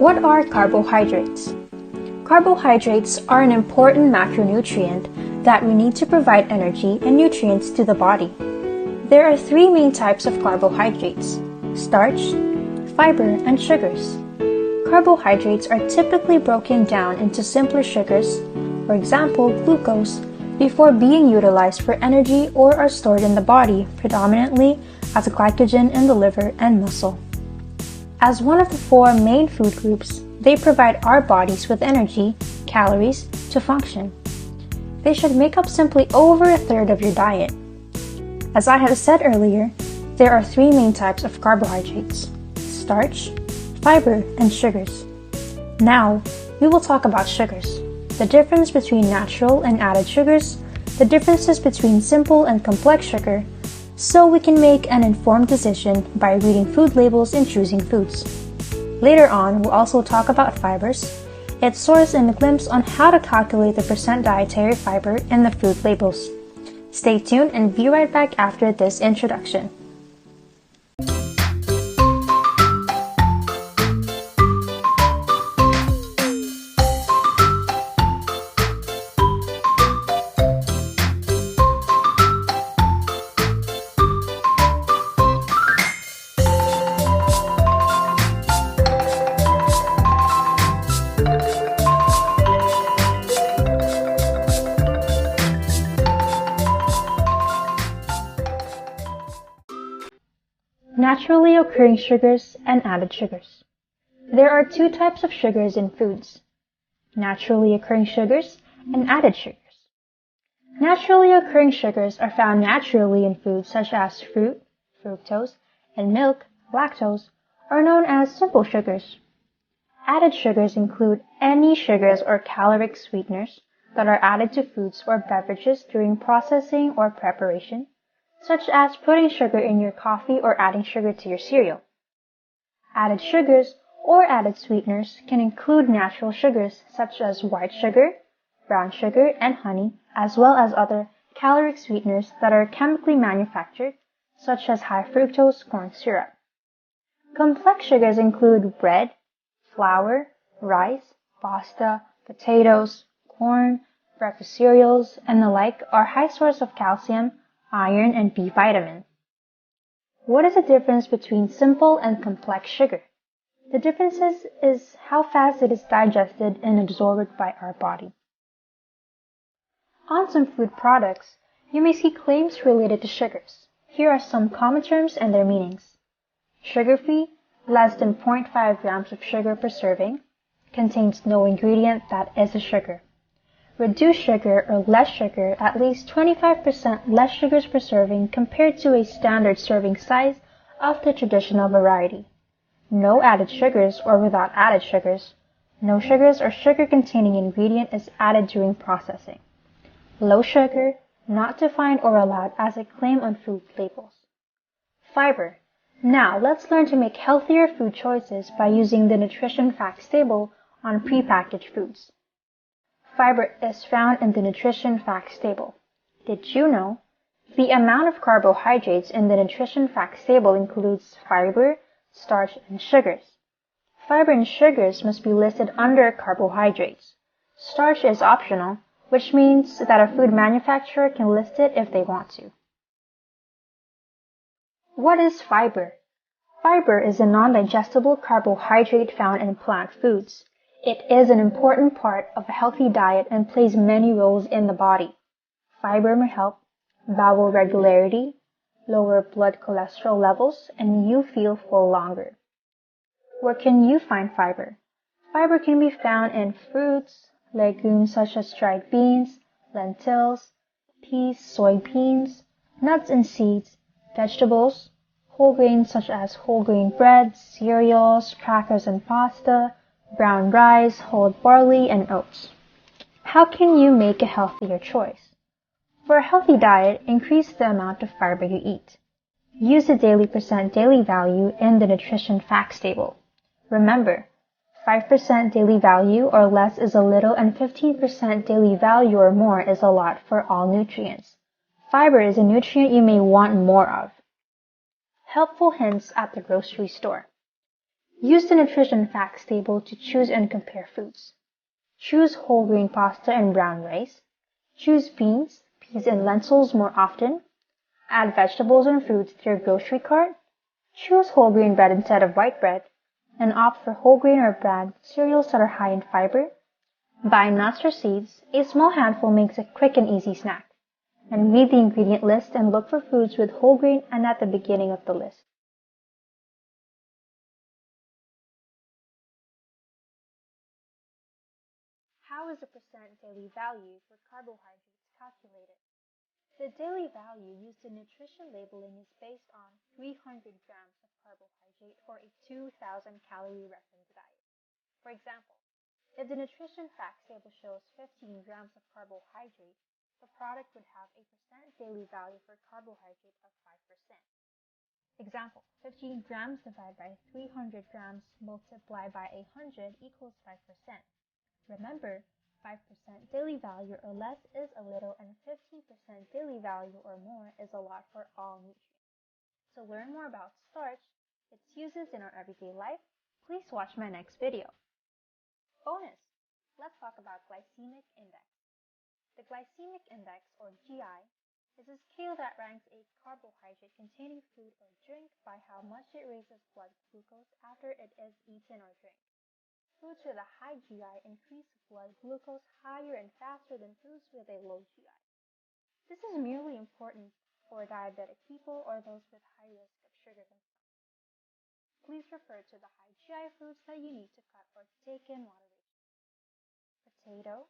What are carbohydrates? Carbohydrates are an important macronutrient that we need to provide energy and nutrients to the body. There are three main types of carbohydrates: starch, fiber, and sugars. Carbohydrates are typically broken down into simpler sugars, for example, glucose, before being utilized for energy or are stored in the body predominantly as glycogen in the liver and muscle. As one of the four main food groups, they provide our bodies with energy, calories, to function. They should make up simply over a third of your diet. As I have said earlier, there are three main types of carbohydrates: starch, fiber, and sugars. Now, we will talk about sugars, the difference between natural and added sugars, the differences between simple and complex sugar, so we can make an informed decision by reading food labels and choosing foods. Later on, we'll also talk about fibers, its source, and a glimpse on how to calculate the percent dietary fiber in the food labels. Stay tuned and be right back after this introduction. Naturally occurring sugars and added sugars. There are two types of sugars in foods: naturally occurring sugars and added sugars. Naturally occurring sugars are found naturally in foods such as fruit, fructose, and milk, lactose, are known as simple sugars. Added sugars include any sugars or caloric sweeteners that are added to foods or beverages during processing or preparation, such as putting sugar in your coffee or adding sugar to your cereal. Added sugars or added sweeteners can include natural sugars such as white sugar, brown sugar, and honey, as well as other caloric sweeteners that are chemically manufactured, such as high fructose corn syrup. Complex sugars include bread, flour, rice, pasta, potatoes, corn, breakfast cereals, and the like are high source of calcium, iron, and B vitamins. What is the difference between simple and complex sugar? The difference is how fast it is digested and absorbed by our body. On some food products, you may see claims related to sugars. Here are some common terms and their meanings. Sugar-free, less than 0.5 grams of sugar per serving, contains no ingredient that is a sugar. Reduced sugar or less sugar, at least 25% less sugars per serving compared to a standard serving size of the traditional variety. No added sugars or without added sugars. No sugars or sugar-containing ingredient is added during processing. Low sugar, not defined or allowed as a claim on food labels. Fiber. Now let's learn to make healthier food choices by using the nutrition facts table on prepackaged foods. Fiber is found in the nutrition facts table. Did you know? The amount of carbohydrates in the nutrition facts table includes fiber, starch, and sugars. Fiber and sugars must be listed under carbohydrates. Starch is optional, which means that a food manufacturer can list it if they want to. What is fiber? Fiber is a non-digestible carbohydrate found in plant foods. It is an important part of a healthy diet and plays many roles in the body. Fiber may help bowel regularity, lower blood cholesterol levels, and you feel full longer. Where can you find fiber? Fiber can be found in fruits, legumes such as dried beans, lentils, peas, soybeans, nuts and seeds, vegetables, whole grains such as whole grain bread, cereals, crackers and pasta, brown rice, whole barley, and oats. How can you make a healthier choice? For a healthy diet, increase the amount of fiber you eat. Use the daily percent daily value in the nutrition facts table. Remember, 5% daily value or less is a little and 15% daily value or more is a lot for all nutrients. Fiber is a nutrient you may want more of. Helpful hints at the grocery store. Use the nutrition facts table to choose and compare foods. Choose whole grain pasta and brown rice. Choose beans, peas, and lentils more often. Add vegetables and fruits to your grocery cart. Choose whole grain bread instead of white bread. And opt for whole grain or bran cereals that are high in fiber. Buy nuts or seeds. A small handful makes a quick and easy snack. And read the ingredient list and look for foods with whole grain and at the beginning of the list. How is the percent daily value for carbohydrates calculated? The daily value used in nutrition labeling is based on 300 grams of carbohydrate for a 2,000 calorie reference diet. For example, if the nutrition facts table shows 15 grams of carbohydrate, the product would have a percent daily value for carbohydrate of 5%. Example, 15 grams divided by 300 grams multiplied by 100 equals 5%. Remember, 5% daily value or less is a little and 15% daily value or more is a lot for all nutrients. To learn more about starch, its uses in our everyday life, please watch my next video. Bonus! Let's talk about glycemic index. The glycemic index, or GI, is a scale that ranks a carbohydrate-containing food or drink by how much it raises blood glucose after it is eaten or drank. Foods with a high GI increase blood glucose higher and faster than foods with a low GI. This is merely important for diabetic people or those with high risk of sugar consumption. Please refer to the high GI foods that you need to cut or take in moderation. Potato,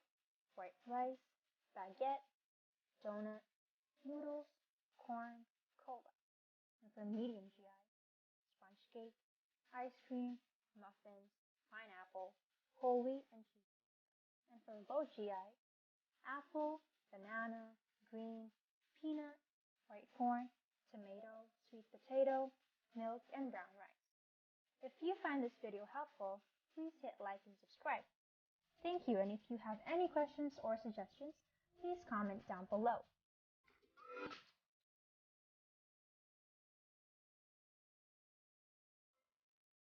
white rice, baguette, donut, noodles, corn, cola. And for medium GI, sponge cake, ice cream, muffins, pineapple, whole wheat, and cheese. And for low GI, apple, banana, green, peanut, white corn, tomato, sweet potato, milk, and brown rice. If you find this video helpful, please hit like and subscribe. Thank you, and if you have any questions or suggestions, please comment down below.